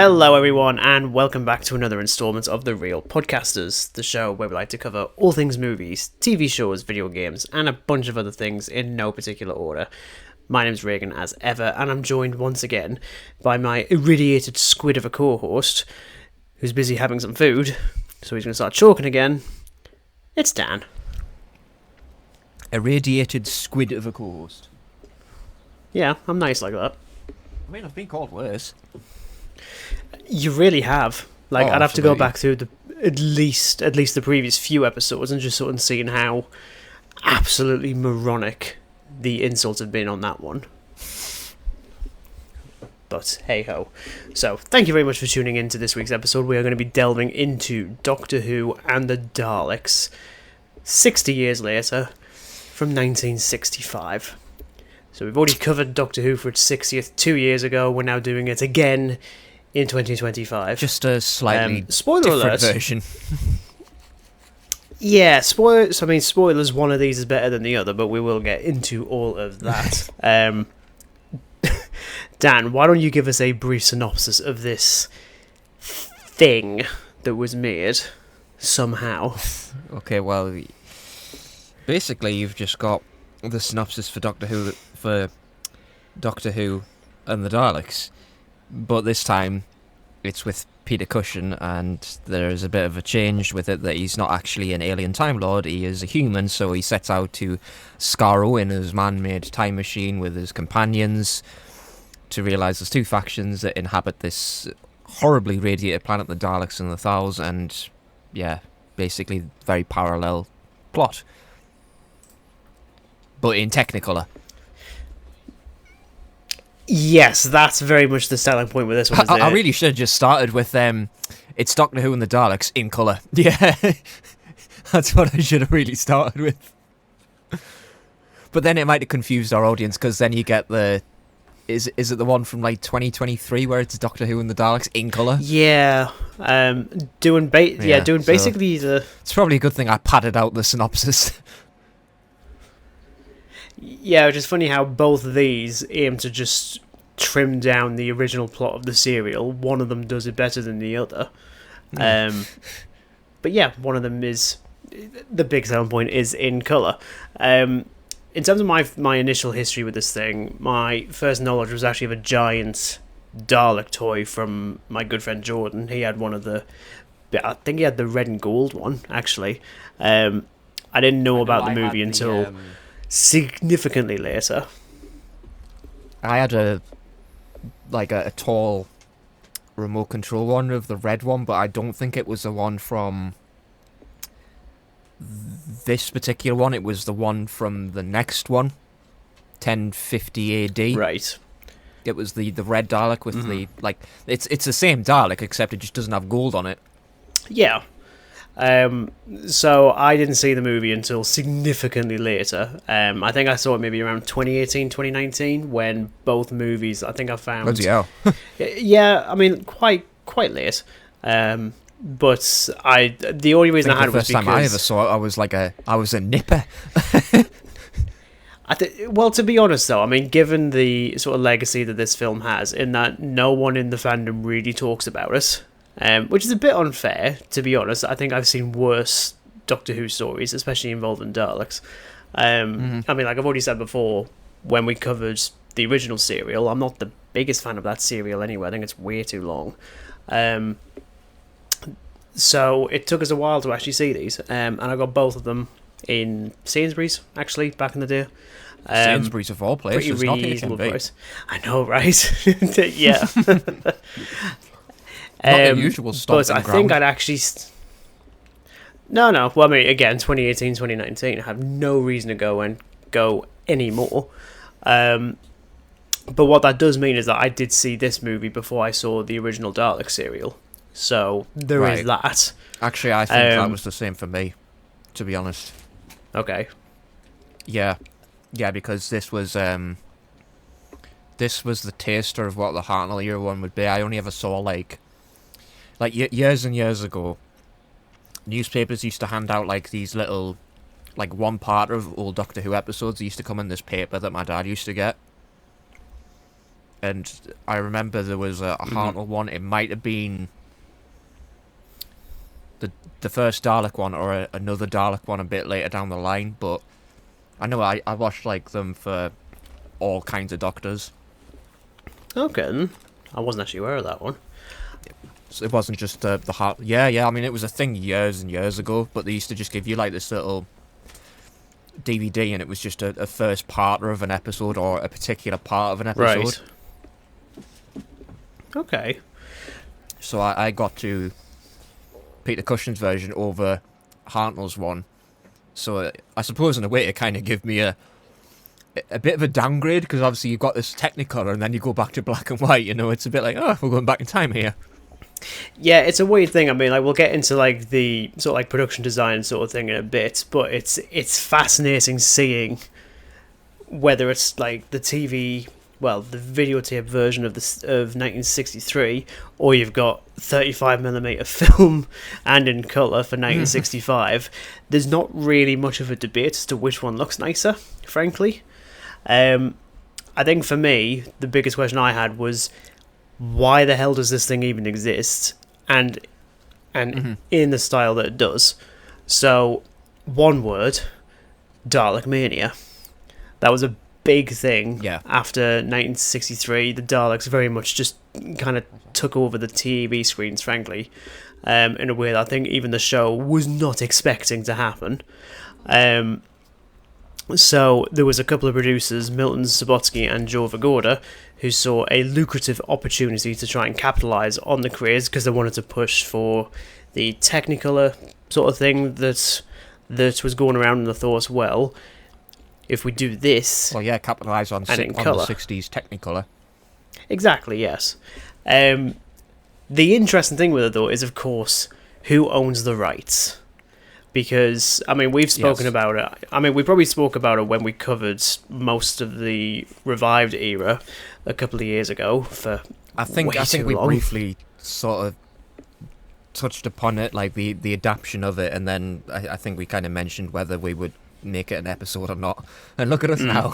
Hello everyone, and welcome back to another installment of The Real Podcasters, the show where we like to cover all things movies, TV shows, video games, and a bunch of other things in no particular order. My name's Regan, as ever, and I'm joined once again by my irradiated squid of a co-host, who's busy having some food, so he's going to start choking again. It's Dan. Irradiated squid of a co-host. Yeah, I'm nice like that. I mean, I've been called worse. You really have. Like, Oh, I'd have to go absolutely. back through at least the previous few episodes and just sort of seeing how absolutely moronic the insults have been on that one. But hey ho. So, thank you very much for tuning in to this week's episode. We are going to be delving into Doctor Who and the Daleks 60 years later from 1965. So we've already covered Doctor Who for its 60th 2 years ago. We're now doing it again in 2025. Just a slightly spoiler different alert. version. Yeah, spoilers. I mean, spoilers. One of these is better than the other, but we will get into all of that. Dan, why don't you give us a brief synopsis of this thing that was made somehow? Okay, well, basically you've just got the synopsis for Doctor Who and the Daleks, but this time it's with Peter Cushing, and there's a bit of a change with it that he's not actually an alien Time Lord, he is a human, so he sets out to Scarrow in his man-made time machine with his companions to realise there's two factions that inhabit this horribly radiated planet, the Daleks and the Thals, and yeah, basically very parallel plot. But in Technicolor. Yes, that's very much the selling point with this one. I really should have just started with it's Doctor Who and the Daleks in colour. Yeah, that's what I should have really started with. But then it might have confused our audience, because then you get is it the one from like 2023 where it's Doctor Who and the Daleks in colour? Yeah, doing basically the. It's probably a good thing I padded out the synopsis. Yeah, which is funny how both of these aim to just trim down the original plot of the serial. One of them does it better than the other. But yeah, one of them is... The big selling point is in colour. In terms of my initial history with this thing, my first knowledge was actually of a giant Dalek toy from my good friend Jordan. He had one of the... I think he had the red and gold one, actually. I didn't know about the movie until... significantly later. I had a tall remote control one of the red one, but I don't think it was the one from this particular one. It was the one from the next one, 1050 AD. Right. It was the red Dalek with the it's the same Dalek, except it just doesn't have gold on it. Yeah. So I didn't see the movie until significantly later. I think I saw it maybe around 2018, 2019, when both movies, I think I found... Bloody hell. Yeah, I mean, quite late. But the only reason I had it was because... The first time I ever saw it, I was a nipper. Well, to be honest, though, I mean, given the sort of legacy that this film has, in that no one in the fandom really talks about it, which is a bit unfair, to be honest. I think I've seen worse Doctor Who stories, especially involving Daleks. I mean, like I've already said before, when we covered the original serial, I'm not the biggest fan of that serial anyway. I think it's way too long. So it took us a while to actually see these, and I got both of them in Sainsbury's, actually, back in the day. Sainsbury's of all places, pretty not reasonable HMV. price. I know, right? Yeah. Not the usual stomping but I ground. think I'd actually... No. Well, I mean, again, 2018, 2019, I have no reason to go anymore. But what that does mean is that I did see this movie before I saw the original Dalek serial. So there is that. Actually, I think that was the same for me, to be honest. Okay. Yeah, because this was the taster of what the Hartnell year one would be. I only ever saw years and years ago, newspapers used to hand out like these little one part of old Doctor Who episodes. They used to come in this paper that my dad used to get. and I remember there was a Hartnell one. It might have been the first Dalek one or another Dalek one a bit later down the line, but I know I watched like them for all kinds of Doctors. Okay, I wasn't actually aware of that one. So it wasn't just the Hart. Yeah. I mean, it was a thing years and years ago, but they used to just give you like this little DVD, and it was just a first part of an episode or a particular part of an episode. Right. Okay. So I got to Peter Cushing's version over Hartnell's one. So I suppose in a way it kind of gave me a bit of a downgrade, because obviously you've got this Technicolor and then you go back to black and white. You know, it's a bit like, oh, we're going back in time here. Yeah, it's a weird thing. I mean, like, we'll get into like the sort of like production design sort of thing in a bit, but it's fascinating seeing whether it's like the TV, well, the videotape version of 1963, or you've got 35mm film and in colour for 1965. There's not really much of a debate as to which one looks nicer, frankly. I think for me, the biggest question I had was, why the hell does this thing even exist? And in the style that it does. So, one word, Dalek Mania. That was a big thing after 1963. The Daleks very much just kind of took over the TV screens, frankly, in a way that I think even the show was not expecting to happen. So there was a couple of producers, Milton Subotsky and Joe Vagoda, who saw a lucrative opportunity to try and capitalise on the craze, because they wanted to push for the Technicolor sort of thing that was going around, and they thought, well, if we do this... Well, yeah, capitalise on the 60s Technicolor. Exactly, yes. The interesting thing with it, though, is, of course, who owns the rights? Because, I mean, we've spoken about it. I mean, we probably spoke about it when we covered most of the revived era a couple of years ago. I think we briefly sort of touched upon it, like the adaptation of it, and then I think we kind of mentioned whether we would make it an episode or not. And look at us now.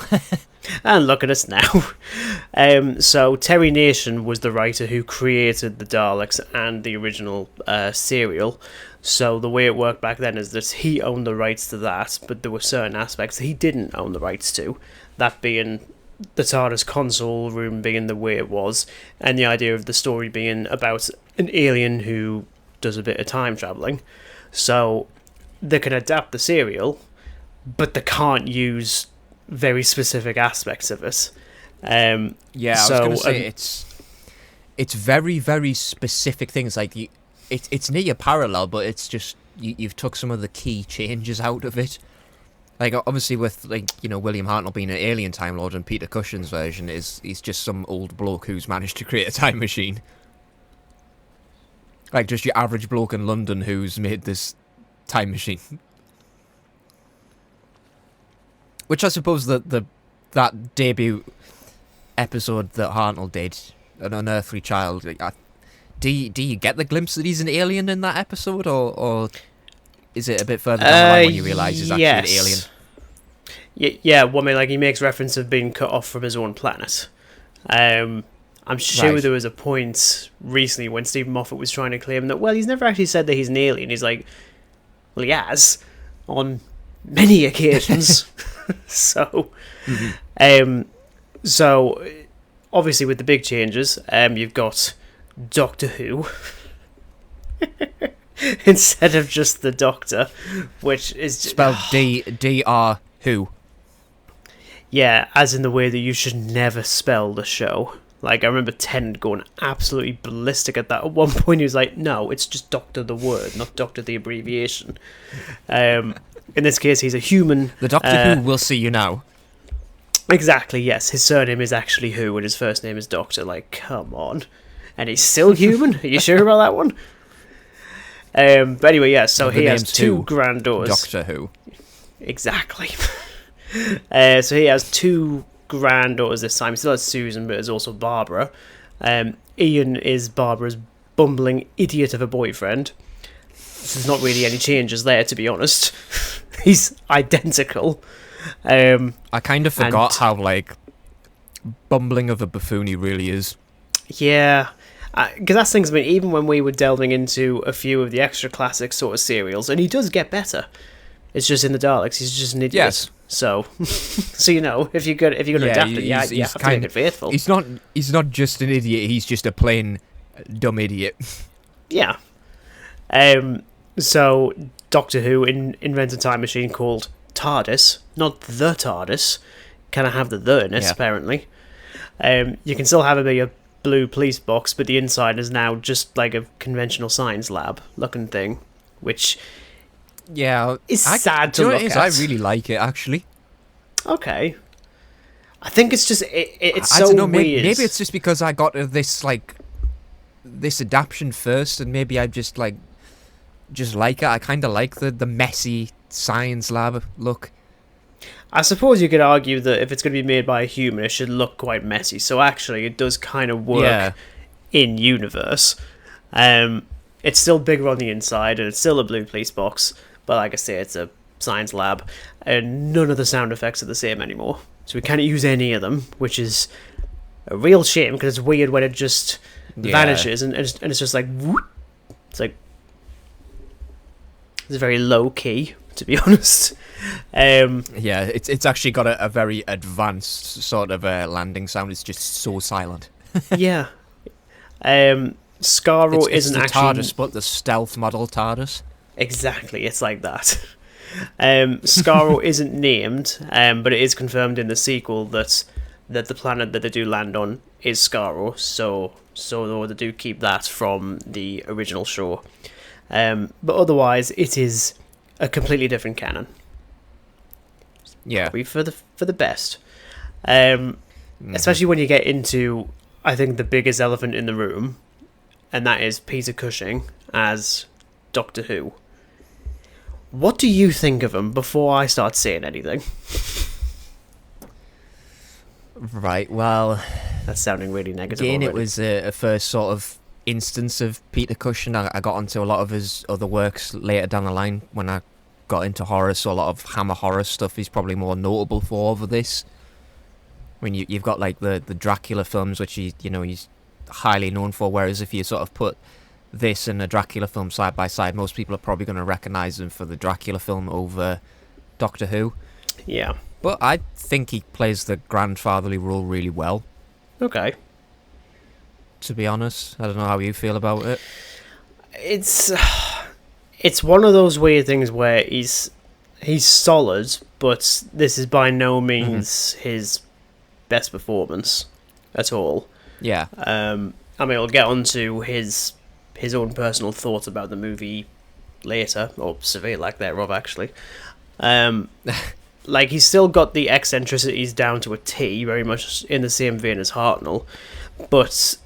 And look at us now. So Terry Nation was the writer who created the Daleks and the original serial. So the way it worked back then is that he owned the rights to that, but there were certain aspects he didn't own the rights to. That being the TARDIS console room being the way it was, and the idea of the story being about an alien who does a bit of time travelling. So they can adapt the serial, but they can't use very specific aspects of it. I was going to say, it's very, very specific things. Like, it's near parallel, but it's just, you've took some of the key changes out of it. Like, obviously with, like, you know, William Hartnell being an alien Time Lord, and Peter Cushing's version he's just some old bloke who's managed to create a time machine. Like, just your average bloke in London who's made this time machine. Which I suppose that debut episode that Hartnell did, An Unearthly Child, do you get the glimpse that he's an alien in that episode, or is it a bit further down the line when you realise he's actually an alien? Yeah, well, I mean, like, he makes reference of being cut off from his own planet. I'm sure there was a point recently when Stephen Moffat was trying to claim that, well, he's never actually said that he's an alien. He's like, well, he has, on many occasions. So obviously with the big changes, you've got Doctor Who instead of just the Doctor, which is spelled D-R Who. Yeah, as in the way that you should never spell the show. Like, I remember Tennant going absolutely ballistic at that. At one point, he was like, no, it's just Doctor the word, not Doctor the abbreviation. In this case, he's a human. The Doctor Who will see you now. Exactly, yes. His surname is actually Who, and his first name is Doctor. Like, come on. And he's still human? Are you sure about that one? But anyway, yeah, so he has two granddaughters. Doctor Who. Exactly. So he has two granddaughters this time. He still has Susan, but there's also Barbara. Ian is Barbara's bumbling idiot of a boyfriend. So there's not really any changes there, to be honest. He's identical. I kind of forgot how, like, bumbling of a buffoon he really is. Yeah. Because that's things, I mean, even when we were delving into a few of the extra classic sort of serials, and he does get better. It's just in the Daleks, he's just an idiot. Yes. So, so if you're going to adapt it, you have to make it faithful. He's not just an idiot, he's just a plain dumb idiot. Yeah. So, Doctor Who invents a time machine called TARDIS, not the TARDIS. Kind of have the in it, apparently. You can still have it be a blue police box, but the inside is now just like a conventional science lab looking thing, which is sad to look at. I really like it, actually. Okay. I think it's just it's I so don't know, weird. Maybe it's just because I got this adaptation first, and maybe I just like it. I kind of like the messy science lab look. I suppose you could argue that if it's going to be made by a human, it should look quite messy. So actually, it does kind of work in universe. It's still bigger on the inside, and it's still a blue police box. But like I say, it's a science lab, and none of the sound effects are the same anymore. So we can't use any of them, which is a real shame because it's weird when it just vanishes and it's just like whoop. It's like it's very low key, to be honest. It's actually got a very advanced sort of landing sound. It's just so silent. Yeah. Skaro isn't the actually TARDIS, but the stealth model TARDIS. Exactly, it's like that. Skaro isn't named, but it is confirmed in the sequel that the planet that they do land on is Skaro. So they do keep that from the original show. But otherwise, it is a completely different canon. Yeah, probably for the best. Especially when you get into, I think, the biggest elephant in the room, and that is Peter Cushing as Doctor Who. What do you think of him before I start saying anything? Right, well, that's sounding really negative. Again, already. It was a first sort of instance of Peter Cushing. I got onto a lot of his other works later down the line when I got into horror, so a lot of Hammer horror stuff he's probably more notable for over this. When you've got like the Dracula films, which he's highly known for, whereas if you sort of put this and a Dracula film side by side, most people are probably going to recognise him for the Dracula film over Doctor Who. Yeah. But I think he plays the grandfatherly role really well. Okay. To be honest, I don't know how you feel about it. It's one of those weird things where he's solid, but this is by no means his best performance at all. Yeah. I mean, we'll get onto his own personal thoughts about the movie later, or severe lack thereof, actually. Like, he's still got the eccentricities down to a T, very much in the same vein as Hartnell, but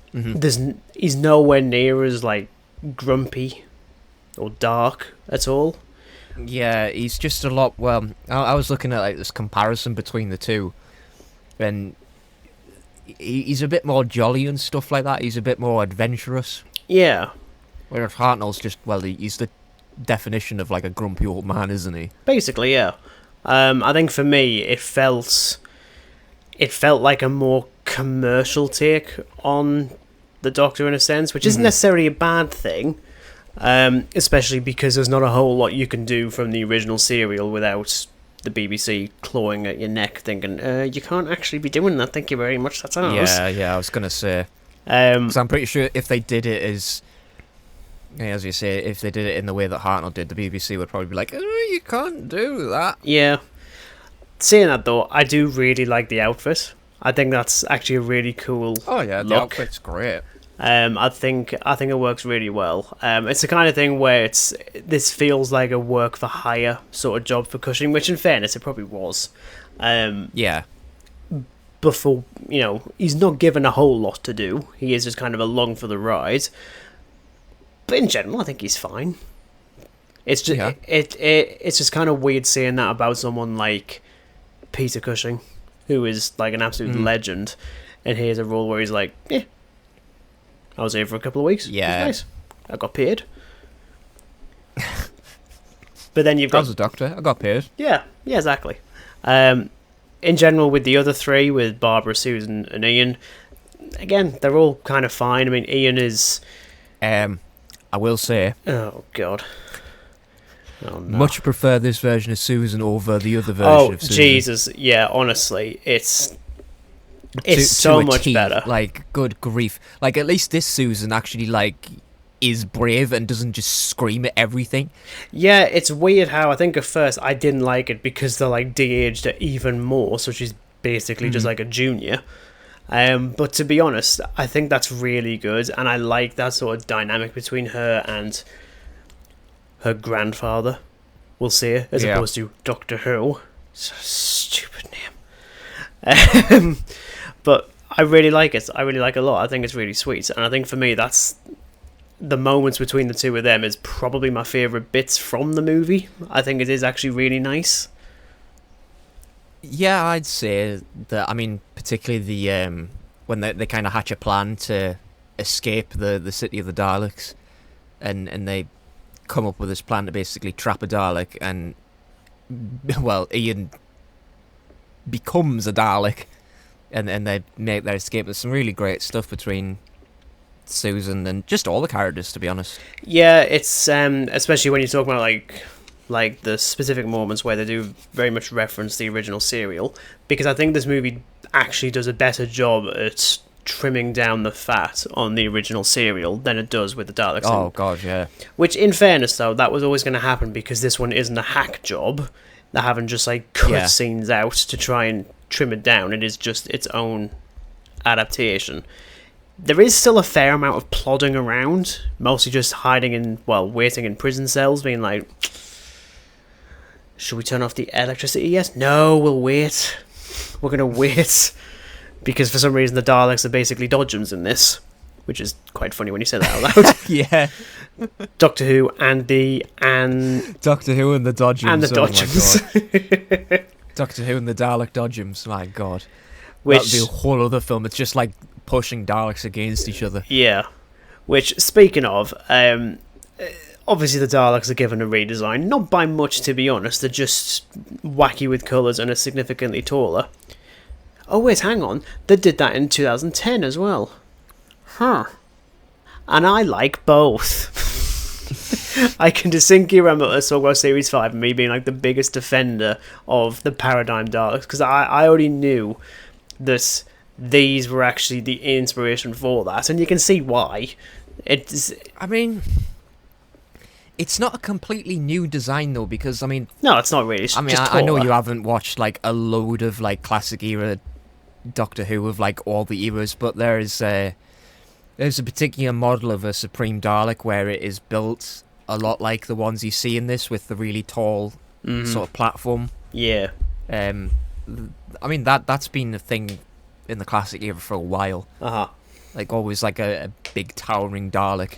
he's nowhere near as, like, grumpy or dark at all. Yeah, he's just a lot. Well, I was looking at like this comparison between the two, and he's a bit more jolly and stuff like that. He's a bit more adventurous. Yeah. Whereas Hartnell's just, well, he's the definition of like a grumpy old man, isn't he? Basically, yeah. I think for me, it felt like a more commercial take on the Doctor in a sense, which isn't necessarily a bad thing. Especially because there's not a whole lot you can do from the original serial without the BBC clawing at your neck thinking, you can't actually be doing that, thank you very much, that's ours. Yeah, I was going to say. Because I'm pretty sure if they did it as you say, if they did it in the way that Hartnell did, the BBC would probably be like, you can't do that. Yeah. Saying that though, I do really like the outfit. I think that's actually a really cool look. The outfit's great. I think it works really well. It's the kind of thing where this feels like a work for hire sort of job for Cushing, which in fairness it probably was. Yeah. Before, he's not given a whole lot to do. He is just kind of along for the ride. But in general, I think he's fine. It's just it's just kind of weird saying that about someone like Peter Cushing, who is like an absolute legend, and here's a role where he's like, I was here for a couple of weeks. Yeah. It was nice. I got paid. But then you've got... I was a doctor. I got paid. Yeah, exactly. Then in general, with the other three, with Barbara, Susan, and Ian, again, they're all kind of fine. I mean, Ian is... I will say... Oh, God. Oh, no. Much prefer this version of Susan over the other version of Susan. Oh, Jesus. Yeah, honestly, it's so much better. Like, good grief. Like, at least this Susan actually, like, is brave and doesn't just scream at everything. Yeah, it's weird how I think at first I didn't like it because they're, like, de-aged her even more, so she's basically just like a junior. But to be honest, I think that's really good, and I like that sort of dynamic between her and her grandfather, we'll say, as opposed to Doctor Who. It's a stupid name. But I really like it. I really like it a lot. I think it's really sweet, and I think for me, that's the moments between the two of them is probably my favourite bits from the movie. I think it is actually really nice. Yeah, I'd say that. I mean, particularly the when they kind of hatch a plan to escape the city of the Daleks, and they come up with this plan to basically trap a Dalek, and well, Ian becomes a Dalek, and they make their escape. There's some really great stuff between Susan and just all the characters, to be honest. Yeah, it's especially when you talk about like the specific moments where they do very much reference the original serial, because I think this movie actually does a better job at trimming down the fat on the original serial than it does with the Daleks. Oh god, yeah. Which, in fairness though, that was always going to happen because this one isn't a hack job. They haven't just like cut scenes out to try and trim it down. It is just its own adaptation. There is still a fair amount of plodding around, mostly just hiding in, well, waiting in prison cells, being like, should we turn off the electricity yet? No, we'll wait. We're going to wait. Because for some reason the Daleks are basically dodgems in this, which is quite funny when you say that out loud. Yeah. Doctor Who and the... Doctor Who and the Dodgems. And the Dodgems. Oh Doctor Who and the Dalek Dodgems, my god. Which, that'd be a whole other film. It's just like pushing Daleks against each other. Yeah. Which, speaking of, obviously the Daleks are given a redesign. Not by much, to be honest. They're just wacky with colours and are significantly taller. Oh, wait, hang on. They did that in 2010 as well. Huh. And I like both. I can distinctly remember us talking about Series 5 and me being like the biggest defender of the Paradigm Daleks, because I already knew that these were actually the inspiration for that, and you can see why. I mean, it's not a completely new design though, because I mean, no, it's not really. It's I mean, just I know you haven't watched like a load of like classic era Doctor Who of like all the eras, but there's a particular model of a Supreme Dalek where it is built a lot like the ones you see in this, with the really tall sort of platform. Yeah. I mean that's been a thing in the classic era for a while. Like always like a big towering Dalek.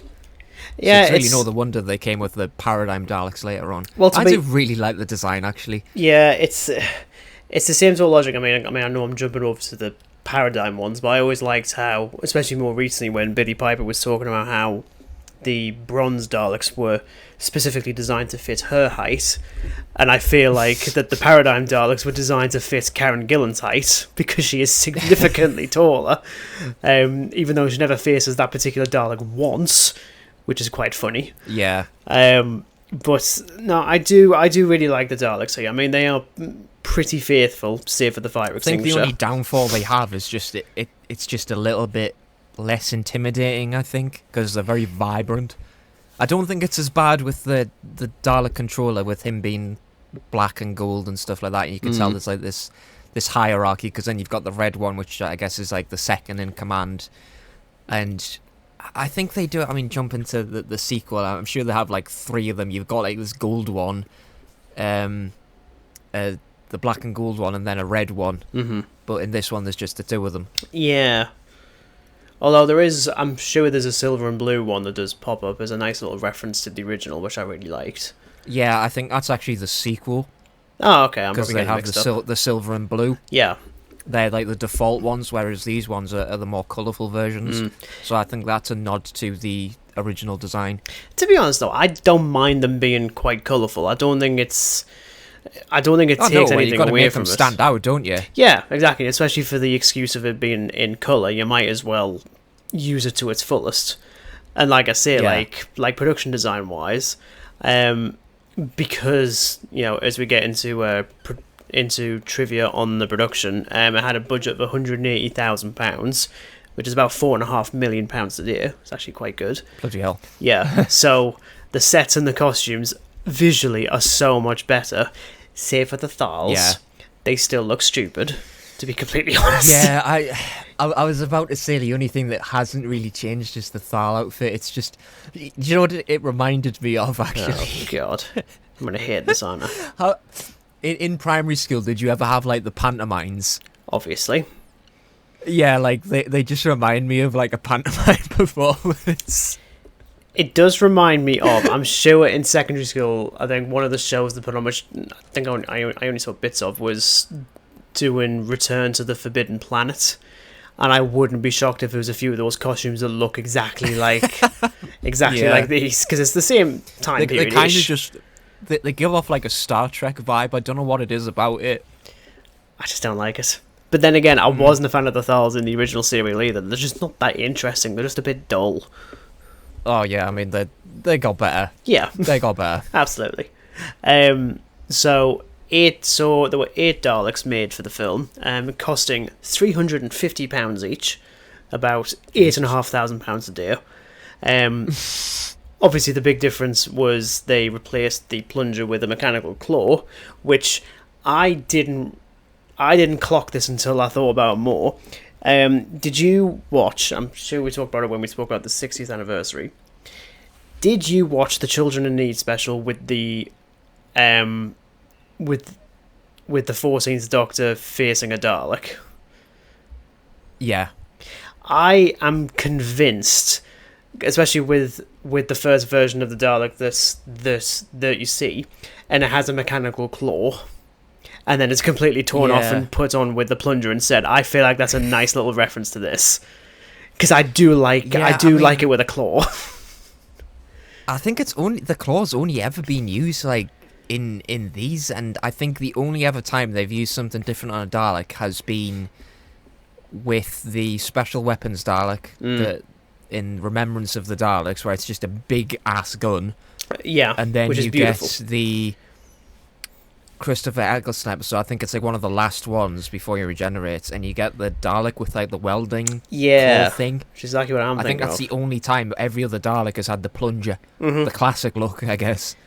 Yeah, so it's really no wonder they came with the Paradigm Daleks later on. Well, I do really like the design actually. Yeah, it's the same sort of logic. I mean, I know I'm jumping over to the Paradigm ones, but I always liked how, especially more recently when Billy Piper was talking about how the bronze Daleks were specifically designed to fit her height, and I feel like that the Paradigm Daleks were designed to fit Karen Gillan's height, because she is significantly taller, even though she never faces that particular Dalek once, which is quite funny. Yeah. But no, I do really like the Daleks here. I mean, they are pretty faithful, save for the fire extinguisher. I think the only downfall they have is just it's just a little bit less intimidating, I think, because they're very vibrant. I don't think it's as bad with the Dalek controller, with him being black and gold and stuff like that. You can tell there's like this hierarchy, because then you've got the red one, which I guess is like the second in command. And I think they do it. I mean, jump into the sequel. I'm sure they have like 3 of them. You've got like this gold one, the black and gold one, and then a red one. Mm-hmm. But in this one, there's just the 2 of them. Yeah. Although I'm sure there's a silver and blue one that does pop up as a nice little reference to the original, which I really liked. Yeah, I think that's actually the sequel. Oh, okay. I'm because they have the silver and blue. Yeah. They're like the default ones, whereas these ones are the more colourful versions. So I think that's a nod to the original design. To be honest, though, I don't mind them being quite colourful. I don't think it's I don't think it takes you've anything got to away make from them it. stand out, don't you? Yeah, exactly. Especially for the excuse of it being in colour, you might as well use it to its fullest. And like I say, Yeah. like production design wise, because as we get into trivia on the production, it had a budget of £180,000, which is about £4.5 million a year. It's actually quite good. Bloody hell. Yeah. So the sets and the costumes visually are so much better. Save for the Thals, Yeah. they still look stupid, to be completely honest. Yeah, I was about to say the only thing that hasn't really changed is the Thal outfit. It's just, you know what it reminded me of, actually? Oh, God. I'm going to hate this, aren't I? How, in primary school, did you ever have, like, the pantomimes? Obviously. Yeah, like, they just remind me of, like, a pantomime performance. It does remind me of, I'm sure in secondary school, I think one of the shows they put on, which I think I only saw bits of, was doing Return to the Forbidden Planet. And I wouldn't be shocked if there was a few of those costumes that look exactly like like these, because it's the same time period. They kind of just they give off like a Star Trek vibe. I don't know what it is about it. I just don't like it. But then again, I wasn't a fan of the Thals in the original serial either. They're just not that interesting. They're just a bit dull. Oh yeah, I mean they got better. Yeah, they got better. Absolutely. So there were 8 Daleks made for the film, costing £350 each, about £8,500 a day. Obviously, the big difference was they replaced the plunger with a mechanical claw, which I didn't clock this until I thought about it more. Did you watch? I'm sure we talked about it when we spoke about the 60th anniversary. Did you watch the Children in Need special with the with the 14th Doctor facing a Dalek? Yeah. I am convinced, especially with the first version of the Dalek that you see, and it has a mechanical claw, and then it's completely torn off and put on with the plunger instead. I feel like that's a nice little reference to this, because I do like like it with a claw. I think the claw's only ever been used like in these, and I think the only other time they've used something different on a Dalek has been with the special weapons Dalek that in Remembrance of the Daleks, where it's just a big ass gun. Yeah, and then which is you beautiful. get the Christopher Eccleston episode. I think it's like one of the last ones before he regenerates, and you get the Dalek with like the welding claw thing. Which is exactly what I'm I think that's the only time every other Dalek has had the plunger, the classic look, I guess.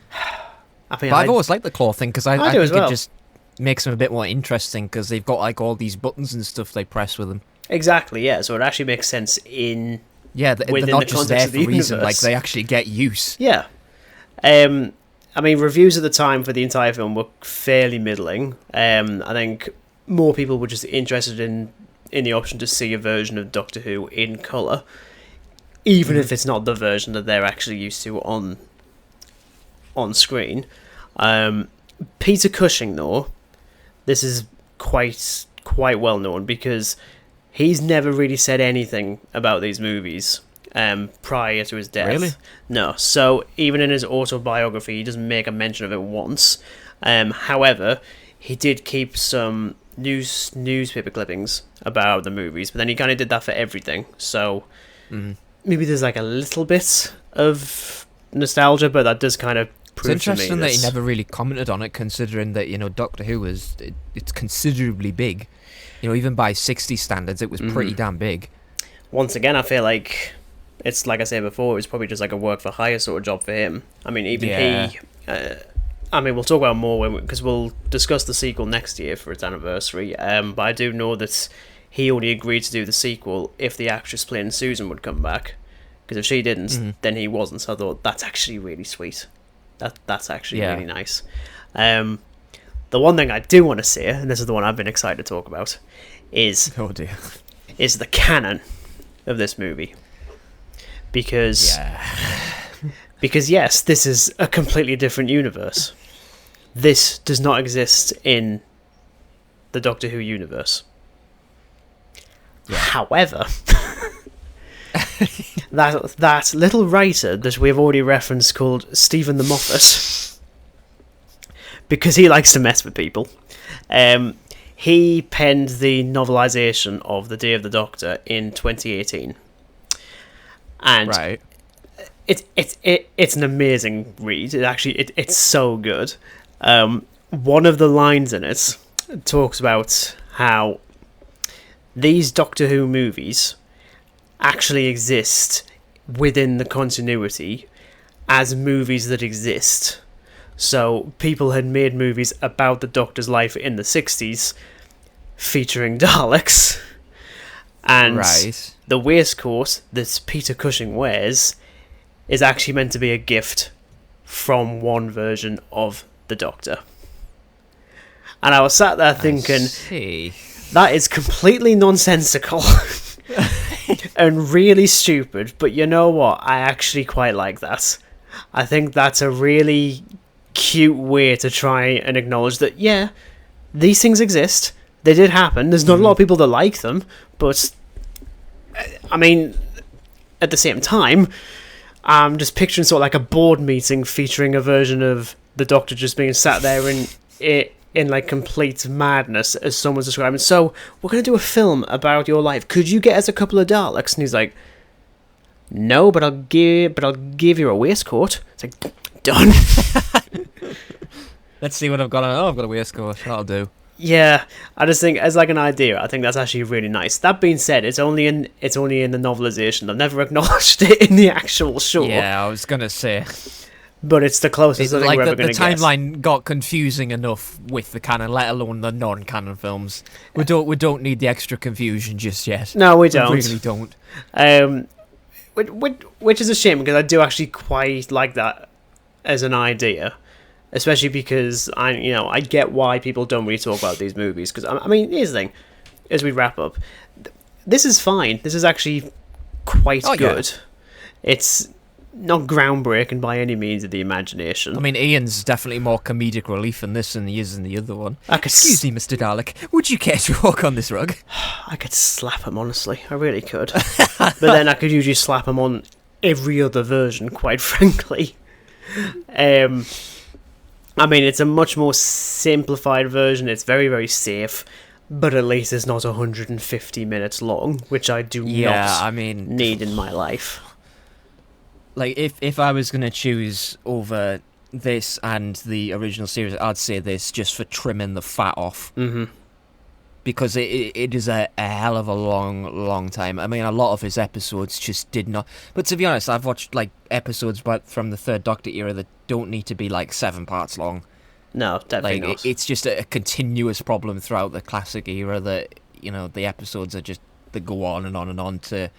I've always liked the claw thing because I think it just makes them a bit more interesting because they've got like all these buttons and stuff they press with them. Exactly, yeah. So it actually makes sense in they're not just there for reason. Like they actually get use. Yeah. I mean, reviews at the time for the entire film were fairly middling. I think more people were just interested in the option to see a version of Doctor Who in colour, even if it's not the version that they're actually used to on screen. Peter Cushing, though, this is quite well known because he's never really said anything about these movies prior to his death. Really? No. So even in his autobiography, he doesn't make a mention of it once. However, he did keep some newspaper clippings about the movies, but then he kind of did that for everything. So maybe there's like a little bit of nostalgia, but that does kind of prove it's interesting to me that he never really commented on it, considering that Doctor Who it's considerably big. Even by 60 standards, it was pretty damn big. Once again, I feel like it's like I said before, it was probably just like a work for hire sort of job for him. I mean, he. I mean, we'll talk about more because we'll discuss the sequel next year for its anniversary. But I do know that he only agreed to do the sequel if the actress playing Susan would come back. Because if she didn't, then he wasn't. So I thought that's actually really sweet. That's actually really nice. The one thing I do want to say, and this is the one I've been excited to talk about, is the canon of this movie. Because yes, this is a completely different universe. This does not exist in the Doctor Who universe. Yeah. However, that little writer that we've already referenced called Stephen the Moffat because he likes to mess with people. He penned the novelisation of The Day of the Doctor in 2018. And Right. it's an amazing read. It's so good. One of the lines in it talks about how these Doctor Who movies actually exist within the continuity as movies that exist. So people had made movies about the Doctor's life in the 60s featuring Daleks, and Right. the waistcoat that Peter Cushing wears is actually meant to be a gift from one version of the Doctor. And I was sat there thinking, See. that is completely nonsensical and really stupid, but you know what? I actually quite like that. I think that's a really cute way to try and acknowledge that, yeah, these things exist. They did happen. There's not a lot of people that like them, but I mean, at the same time, I'm just picturing sort of like a board meeting featuring a version of the Doctor just being sat there in like complete madness as someone's describing. So we're going to do a film about your life. Could you get us a couple of Daleks? And he's like, no, but I'll give you a waistcoat. It's like, done. Let's see what I've got on. Oh, I've got a waistcoat. That'll do. Yeah, I just think as like an idea, I think that's actually really nice. That being said, it's only in the novelization. I've never acknowledged it in the actual show. Yeah, I was gonna say. But it's the closest I think Like we're ever the going to get. timeline got confusing enough with the canon, let alone the non-canon films. We don't need the extra confusion just yet. No, we don't. We really don't. Which is a shame because I do actually quite like that as an idea, especially because I get why people don't really talk about these movies. Because I mean, here's the thing: as we wrap up, this is fine. This is actually quite good. Yeah. It's not groundbreaking by any means of the imagination. I mean, Ian's definitely more comedic relief in this than he is in the other one. Excuse me, Mr. Dalek, would you care to walk on this rug? I could slap him, honestly. I really could. But then I could usually slap him on every other version, quite frankly. I mean, it's a much more simplified version. It's very, very safe. But at least it's not 150 minutes long, which I do not need in my life. Like, if I was going to choose over this and the original series, I'd say this just for trimming the fat off. Mm-hmm. Because it is a hell of a long time. I mean, a lot of his episodes just did not... But to be honest, I've watched, like, episodes from the Third Doctor era that don't need to be, like, 7 parts long. No, definitely not. It's just a continuous problem throughout the classic era that, the episodes are just... They go on and on and on to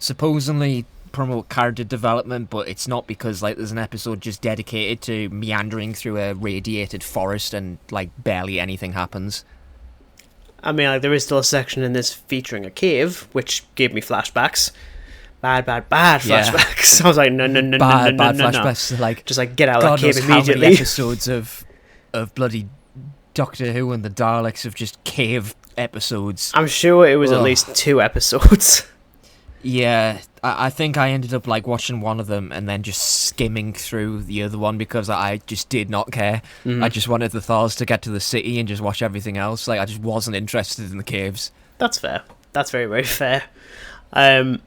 supposedly promote character development, but it's not because like there's an episode just dedicated to meandering through a radiated forest and like barely anything happens. I mean, like, there is still a section in this featuring a cave, which gave me flashbacks. Bad flashbacks. I was like, no, bad flashbacks. No. Like, just like get out God of that cave knows immediately. How many episodes of bloody Doctor Who and the Daleks of just cave episodes? I'm sure it was at least 2 episodes. Yeah, I think I ended up like watching one of them and then just skimming through the other one because I just did not care. Mm. I just wanted the Thals to get to the city and just watch everything else. Like, I just wasn't interested in the caves. That's fair. That's very, very fair. But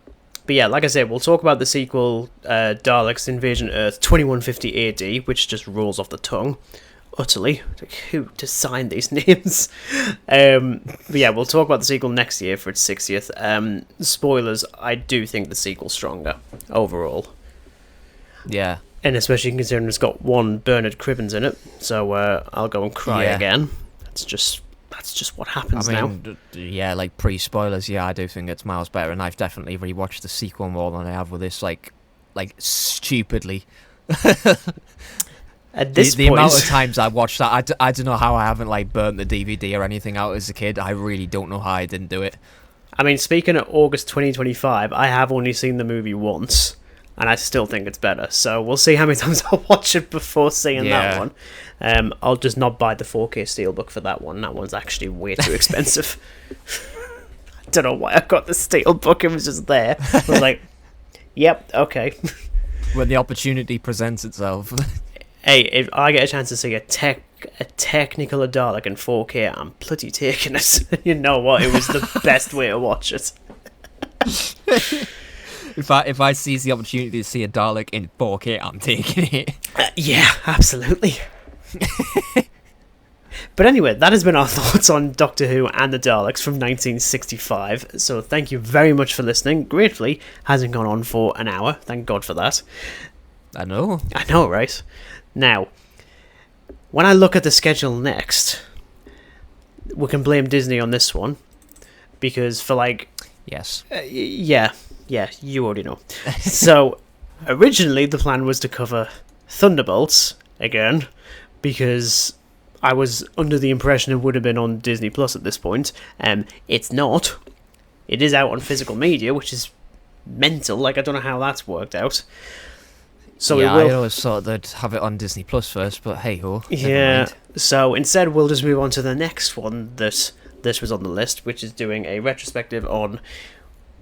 yeah, like I said, we'll talk about the sequel, Daleks Invasion Earth 2150 AD, which just rolls off the tongue. Utterly. Like, who designed these names? But yeah, we'll talk about the sequel next year for its 60th. Spoilers, I do think the sequel's stronger overall. Yeah. And especially considering it's got one Bernard Cribbins in it, so I'll go and cry again. That's just what happens now. Yeah, like pre-spoilers, yeah, I do think it's miles better, and I've definitely rewatched the sequel more than I have with this, like stupidly. At this the point, amount of times I watched that, I don't know how I haven't like burnt the DVD or anything out as a kid. I really don't know how I didn't do it. I mean, speaking of August 2025, I have only seen the movie once, and I still think it's better. So we'll see how many times I'll watch it before seeing that one. I'll just not buy the 4K steelbook for that one. That one's actually way too expensive. I don't know why I got the steelbook. It was just there. I was like, yep, okay. When the opportunity presents itself. Hey, if I get a chance to see a tech a Technicolor Dalek in 4K, I'm bloody taking it. You know what? It was the best way to watch it. If I seize the opportunity to see a Dalek in 4K, I'm taking it. Yeah, absolutely. But anyway, that has been our thoughts on Doctor Who and the Daleks from 1965. So thank you very much for listening. Gratefully, hasn't gone on for an hour. Thank God for that. I know, right? Now, when I look at the schedule next, we can blame Disney on this one. Because for yes. Yeah, you already know. So, originally the plan was to cover Thunderbolts again, because I was under the impression it would have been on Disney Plus at this point. It's not. It is out on physical media, which is mental. I don't know how that's worked out. So yeah, we will... I always thought they'd have it on Disney Plus first, but hey ho. Yeah. So instead, we'll just move on to the next one that was on the list, which is doing a retrospective on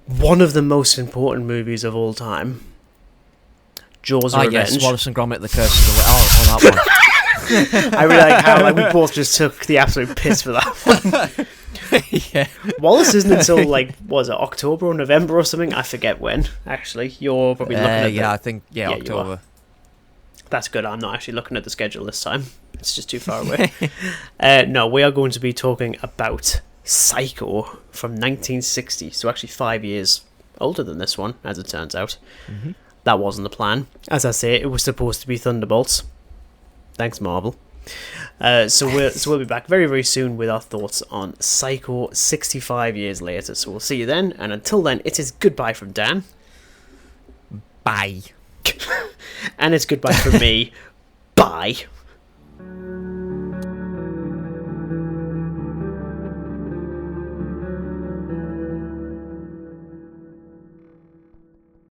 one of the most important movies of all time, Jaws of Revenge. Yes, Wallace and Gromit: The Curse of the Whale. On that one. I really like how we both just took the absolute piss for that one. Yeah. Wallace isn't until was it October or November or something? I forget when. Actually, you're probably looking at I think October. That's good. I'm not actually looking at the schedule this time. It's just too far away. No, we are going to be talking about Psycho from 1960. So actually 5 years older than this one, as it turns out. Mm-hmm. That wasn't the plan. As I say, it was supposed to be Thunderbolts. Thanks, Marvel. So we'll be back very, very soon with our thoughts on Psycho 65 years later. So we'll see you then. And until then, it is goodbye from Dan. Bye. And it's goodbye from me. Bye.